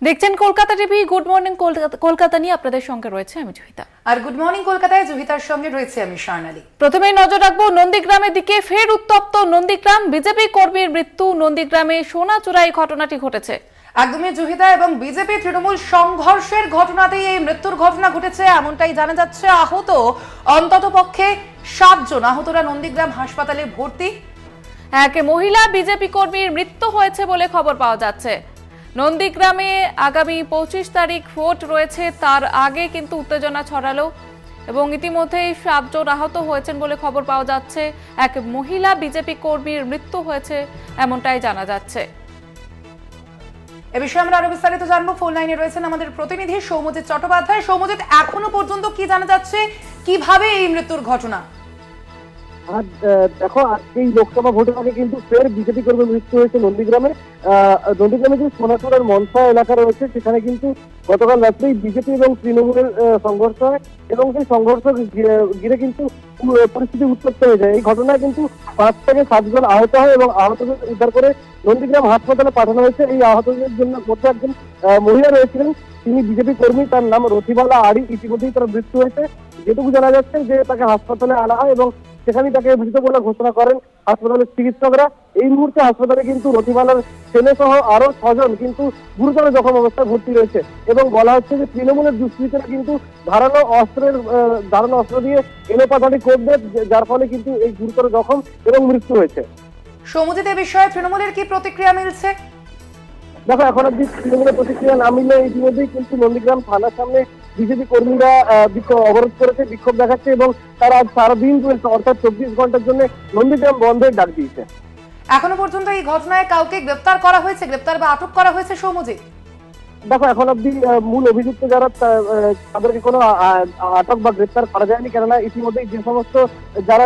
দেখছেন Kolkata TV. Good morning Kolkata নিয়ে আপনাদের সঙ্গে রয়েছে আমি জহিতা। আর গুড মর্নিং কলকাতায় জহিতার সঙ্গে রয়েছে আমি স্বর্ণালী। প্রথমেই নজর রাখবো নন্দীগ্রামের দিকে। ফের উত্তপ্ত নন্দীগ্রাম, বিজেপি কর্মীর মৃত্যু। নন্দীগ্রামে সোনা চোরাই ঘটনাটি ঘটেছে। একদমই জহিতা, এবং বিজেপি তৃণমূল সংঘর্ষের ঘটনাতেই এই মৃত্যুর ঘটনা ঘটেছে এমনটাই জানা যাচ্ছে। আহত অন্তত পক্ষে 7 জন। আহতরা নন্দীগ্রাম হাসপাতালে ভর্তি। এক মহিলা বিজেপি কর্মীর মৃত্যু হয়েছে বলে খবর পাওয়া যাচ্ছে। নন্দীগ্রামে আগামী 25 তারিখ ভোট রয়েছে, তার আগে কিন্তু উত্তেজনা ছড়ালো এবং ইতিমধ্যেই 7 জন আহত হয়েছেন বলে খবর পাওয়া যাচ্ছে। এক মহিলা বিজেপি কর্মীর মৃত্যু হয়েছে এমনটাই জানা যাচ্ছে। এ বিষয়ে আমরা আরো বিস্তারিত জানবো। ফোন লাইনে রয়েছেন আমাদের প্রতিনিধি সৌম্যজিৎ চট্টোপাধ্যায়। সৌম্যজিৎ, এখনো পর্যন্ত কি জানা যাচ্ছে, কিভাবে এই মৃত্যুর ঘটনা? দেখো, এই লোকসভা ভোটের আগে কিন্তু ফের বিজেপি কর্মীর মৃত্যু হয়েছে নন্দীগ্রামে। নন্দীগ্রামে যে সোনাচুরার মনসা এলাকা রয়েছে সেখানে কিন্তু গতকাল রাত্রেই বিজেপি এবং তৃণমূলের সংঘর্ষ হয় এবং সেই সংঘর্ষ ঘিরে কিন্তু পরিস্থিতি উত্তপ্ত হয়ে যায়। এই ঘটনায় কিন্তু 5 থেকে 7 জন আহত হয় এবং আহতদের উদ্ধার করে নন্দীগ্রাম হাসপাতালে পাঠানো হয়েছে। এই আহতদের জন্য মধ্যে একজন মহিলা রয়েছিলেন, তিনি বিজেপি কর্মী, তার নাম রথিবালা আড়ি। ইতিমধ্যেই তার মৃত্যু হয়েছে। যেটুকু জানা যাচ্ছে যে তাকে হাসপাতালে আনা হয় এবং সেখানে তাকে মৃত বলে ঘোষণা করেন হাসপাতালের চিকিৎসকরা। এই মুহূর্তে হাসপাতালে কিন্তু রথিবালার ছেলে সহ আরো 6 জন কিন্তু গুরুতর জখম অবস্থায় ভর্তি রয়েছে এবং বলা হচ্ছে যে তৃণমূলের দুষ্কৃতীরা কিন্তু ধারালো অস্ত্র দিয়ে এলোপাতাড়ি কোপ দেয়, যার ফলে কিন্তু এই গুরুতর জখম এবং মৃত্যু হয়েছে। সৌম্যজিৎ, এ বিষয়ে তৃণমূলের কি প্রতিক্রিয়া মিলছে? দেখো, এখন অব্দি তৃণমূলের প্রতিক্রিয়া না মিললে ইতিমধ্যেই কিন্তু নন্দীগ্রাম থানার সামনে বিজেপি কর্মীরা অবরোধ করেছে, বিক্ষোভ দেখাচ্ছে এবং তারা আজ সারাদিন অর্থাৎ 24 ঘন্টার জন্য নন্দীগ্রাম বন্ধের ডাক দিয়েছে। এখনো পর্যন্ত এই ঘটনায় কাউকে গ্রেপ্তার করা হয়েছে, গ্রেপ্তার বা আটক করা হয়েছে সৌম্যজিৎ? দেখো, এখন অব্দি মূল অভিযুক্ত যারা তাদেরকে কোনো আটক বা গ্রেপ্তার করা যায়নি, কেননা ইতিমধ্যেই যে সমস্ত যারা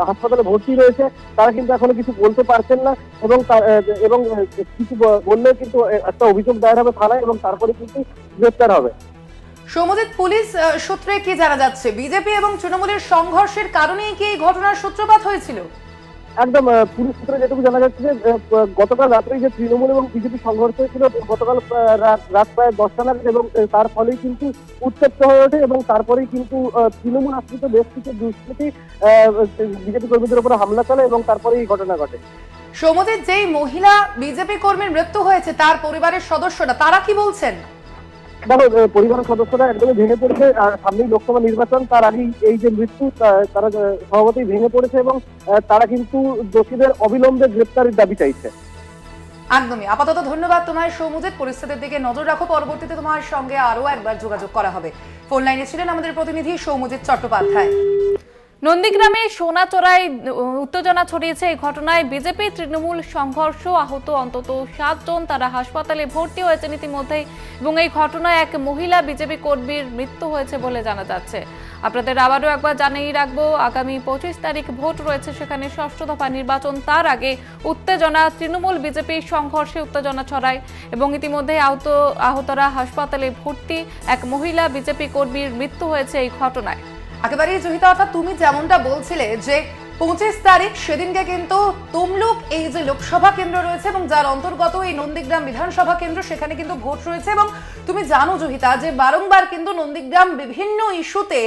হাসপাতালে ভর্তি রয়েছে তারা কিন্তু এখনো কিছু বলতে পারছেন না এবং কিছু বললেও কিন্তু একটা অভিযোগ দায়ের হবে থানায় এবং তারপরে কিন্তু গ্রেপ্তার হবে। সৌম্যজিৎ, পুলিশ সূত্রে কি জানা যাচ্ছে, বিজেপি এবং তৃণমূলের সংঘর্ষের কারণেই কি এই ঘটনার সূত্রপাত হয়েছিল? একদম, পুলিশ সূত্রে যেটুকু জানা যাচ্ছে যে গতকাল রাত্রে যে তৃণমূল এবং বিজেপি সংঘর্ষ হয়েছিল গতকাল রাত প্রায় 10টা নাগাদ এবং তার ফলেই কিন্তু উত্তপ্ত হয়ে ওঠে এবং তারপরেই কিন্তু তৃণমূল আশ্রিত বেশ কিছু দুষ্কৃতী বিজেপি কর্মীদের উপর হামলা চালায় এবং তারপরে এই ঘটনা ঘটে। সৌম্যজিৎ, যেই মহিলা বিজেপি কর্মীর মৃত্যু হয়েছে তার পরিবারের সদস্যরা তারা কি বলছেন? দেখো, পরিবারের সদস্যরা একদমই ভেঙে পড়েছে। আর সামনেই লোকসভা নির্বাচন, তার আগেই এই যে মৃত্যু, তারা স্বভাবতই ভেঙে পড়েছে এবং তারা কিন্তু দোষীদের অবিলম্বে গ্রেপ্তারের দাবি চাইছে। একদমই। আপাতত ধন্যবাদ তোমার সৌম্যজিৎ। পরিস্থিতির দিকে নজর রাখো, পরবর্তীতে তোমার সঙ্গে আরো একবার যোগাযোগ করা হবে। ফোন লাইনে ছিলেন আমাদের প্রতিনিধি সৌম্যজিৎ চট্টোপাধ্যায়। নন্দীগ্রামে সোনা চোরাই উত্তেজনা ছড়িয়েছে। এই ঘটনায় বিজেপি তৃণমূল সংঘর্ষ, আহত অন্তত 7 জন, তারা হাসপাতালে ভর্তি হয়েছেন ইতিমধ্যেই এবং এই ঘটনায় এক মহিলা বিজেপি কর্মীর মৃত্যু হয়েছে বলে জানা যাচ্ছে। আপনাদের আবারও একবার জানিয়ে রাখবো, আগামী 25 তারিখ ভোট রয়েছে, সেখানে 6ষ্ঠ দফা নির্বাচন। তার আগে উত্তেজনা, তৃণমূল বিজেপি সংঘর্ষে উত্তেজনা ছড়ায় এবং ইতিমধ্যে আহতরা হাসপাতালে ভর্তি। এক মহিলা বিজেপি কর্মীর মৃত্যু হয়েছে এই ঘটনায়। একেবারেই জহিতা, অর্থাৎ তুমি যেমনটা বলছিলে যে 25 তারিখ সেদিনকে কিন্তু তমলুক এই যে লোকসভা কেন্দ্র রয়েছে এবং যার অন্তর্গত এই নন্দীগ্রাম বিধানসভা কেন্দ্র, সেখানে কিন্তু ভোট রয়েছে এবং তুমি জানো জহিতা যে বারংবার কিন্তু নন্দীগ্রাম বিভিন্ন ইস্যুতে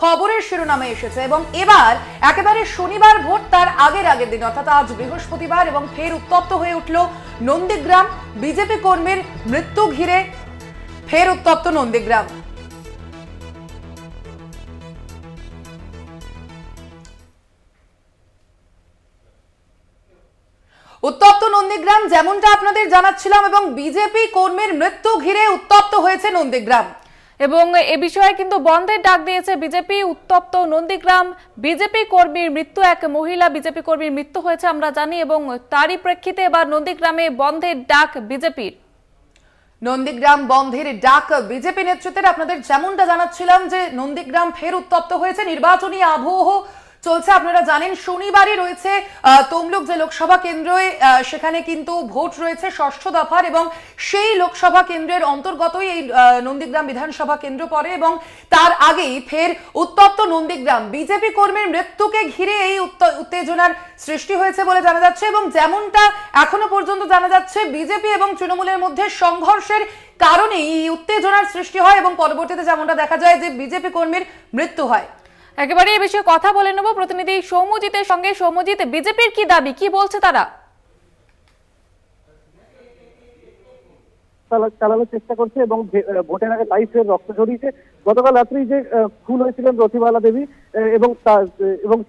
খবরের শিরোনামে এসেছে এবং এবার একেবারে শনিবার ভোট, তার আগের দিন অর্থাৎ আজ বৃহস্পতিবার, এবং ফের উত্তপ্ত হয়ে উঠল নন্দীগ্রাম। বিজেপি কর্মীর মৃত্যু ঘিরে ফের উত্তপ্ত নন্দীগ্রাম। উত্তপ্ত নন্দীগ্রাম যেমনটা আপনাদের জানাচ্ছিলাম এবং বিজেপি কর্মীর মৃত্যু ঘিরে উত্তপ্ত হয়েছে নন্দীগ্রাম এবং এ বিষয়ে কিন্তু বন্ধের ডাক দিয়েছে বিজেপি। উত্তপ্ত নন্দীগ্রাম, বিজেপি কর্মীর মৃত্যু, এক মহিলা বিজেপি কর্মীর মৃত্যু হয়েছে আমরা জানি এবং তারই প্রেক্ষিতে এবার নন্দীগ্রামে বন্ধের ডাক বিজেপির। নন্দীগ্রাম বন্ধের ডাক বিজেপি নেতৃত্বের। আপনাদের যেমনটা জানাচ্ছিলাম যে নন্দীগ্রাম ফের উত্তপ্ত হয়েছে, নির্বাচনী আবহ চলছে। আপনারা জানেন শনিবারই রয়েছে তমলুক যে লোকসভা কেন্দ্রে, সেখানে কিন্তু ভোট রয়েছে ষষ্ঠ দফার এবং সেই লোকসভা কেন্দ্রের অন্তর্গতই এই নন্দীগ্রাম বিধানসভা কেন্দ্র পড়ে এবং তার আগেই ফের উত্তপ্ত নন্দীগ্রাম। বিজেপি কর্মীর মৃত্যুকে ঘিরে এই উত্তেজনার সৃষ্টি হয়েছে বলে জানা যাচ্ছে এবং যেমনটা এখনো পর্যন্ত জানা যাচ্ছে বিজেপি এবং তৃণমূলের মধ্যে সংঘর্ষের কারণে এই উত্তেজনার সৃষ্টি হয় এবং পরবর্তীতে যেমনটা দেখা যায় যে বিজেপি কর্মীর মৃত্যু হয়। একেবারে এই বিষয়ে কথা বলে নেব প্রতিনিধি সৌম্যজিতের সঙ্গে। সৌম্যজিৎ, বিজেপির কি দাবি, কি বলছে তারা? চালানোর চেষ্টা করছে এবং ভোটের আগে তাই ফের রক্ত ঝরিয়েছে। গতকাল রাত্রি যে খুন হয়েছিলেন রতিবালা দেবী এবং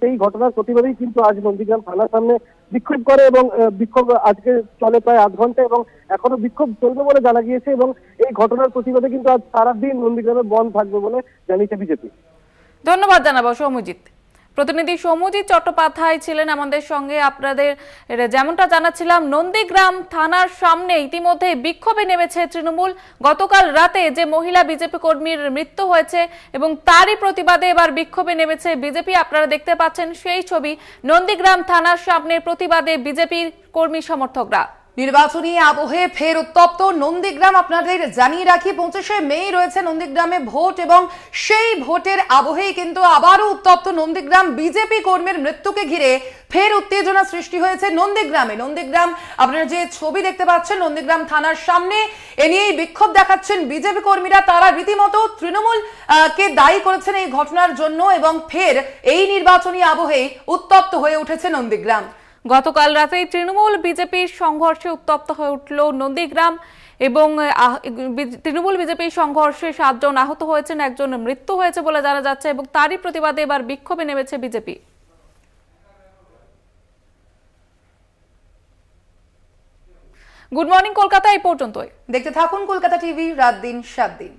সেই ঘটনার প্রতিবাদেই কিন্তু আজ নন্দীগ্রাম থানার সামনে বিক্ষোভ করে এবং বিক্ষোভ আজকে চলে প্রায় আধ ঘন্টা এবং এখনো বিক্ষোভ চলবে বলে জানা গিয়েছে এবং এই ঘটনার প্রতিবাদে কিন্তু আজ সারাদিন নন্দীগ্রামে বন্ধ থাকবে বলে জানিয়েছে বিজেপি। ধন্যবাদ জানাবো সৌম্যজিৎ। প্রতিনিধি সৌম্যজিৎ চট্টোপাধ্যায় ছিলেন আমাদের সঙ্গে। আপনাদের যেমনটা জানাচ্ছিলাম, নন্দীগ্রাম থানার সামনে ইতিমধ্যে বিক্ষোভে নেমেছে তৃণমূল। গতকাল রাতে যে মহিলা বিজেপি কর্মীর মৃত্যু হয়েছে এবং তারই প্রতিবাদে এবার বিক্ষোভে নেমেছে বিজেপি। আপনারা দেখতে পাচ্ছেন সেই ছবি, নন্দীগ্রাম থানার সামনে প্রতিবাদে বিজেপির কর্মী সমর্থকরা। নির্বাচনী আবহে ফের উত্তপ্ত নন্দীগ্রাম। আপনাদের জানিয়ে রাখি 25শে মে রয়েছে নন্দীগ্রামে ভোট এবং সেই ভোটের আবহেই কিন্তু আবারও উত্তপ্ত নন্দীগ্রাম। বিজেপি কর্মীর মৃত্যুকে ঘিরে ফের উত্তেজনা সৃষ্টি হয়েছে নন্দীগ্রামে। নন্দীগ্রাম আপনারা যে ছবি দেখতে পাচ্ছেন নন্দীগ্রাম থানার সামনে, এ নিয়েই বিক্ষোভ দেখাচ্ছেন বিজেপি কর্মীরা। তারা রীতিমতো তৃণমূল কে দায়ী করেছেন এই ঘটনার জন্য এবং ফের এই নির্বাচনী আবহে উত্তপ্ত হয়ে উঠেছে নন্দীগ্রাম। গতকাল রাতে তৃণমূল বিজেপির সংঘর্ষে উত্তপ্ত হয়ে উঠল নন্দীগ্রাম এবং তৃণমূল বিজেপির সংঘর্ষে 7 জন আহত হয়েছেন, 1 জন মৃত্যু হয়েছে বলে জানা যাচ্ছে এবং তারই প্রতিবাদে এবার বিক্ষোভে নেমেছে বিজেপি। গুড মর্নিং কলকাতা এই পর্যন্তই। দেখতে থাকুন কলকাতা টিভি, রাত দিন 7 দিন।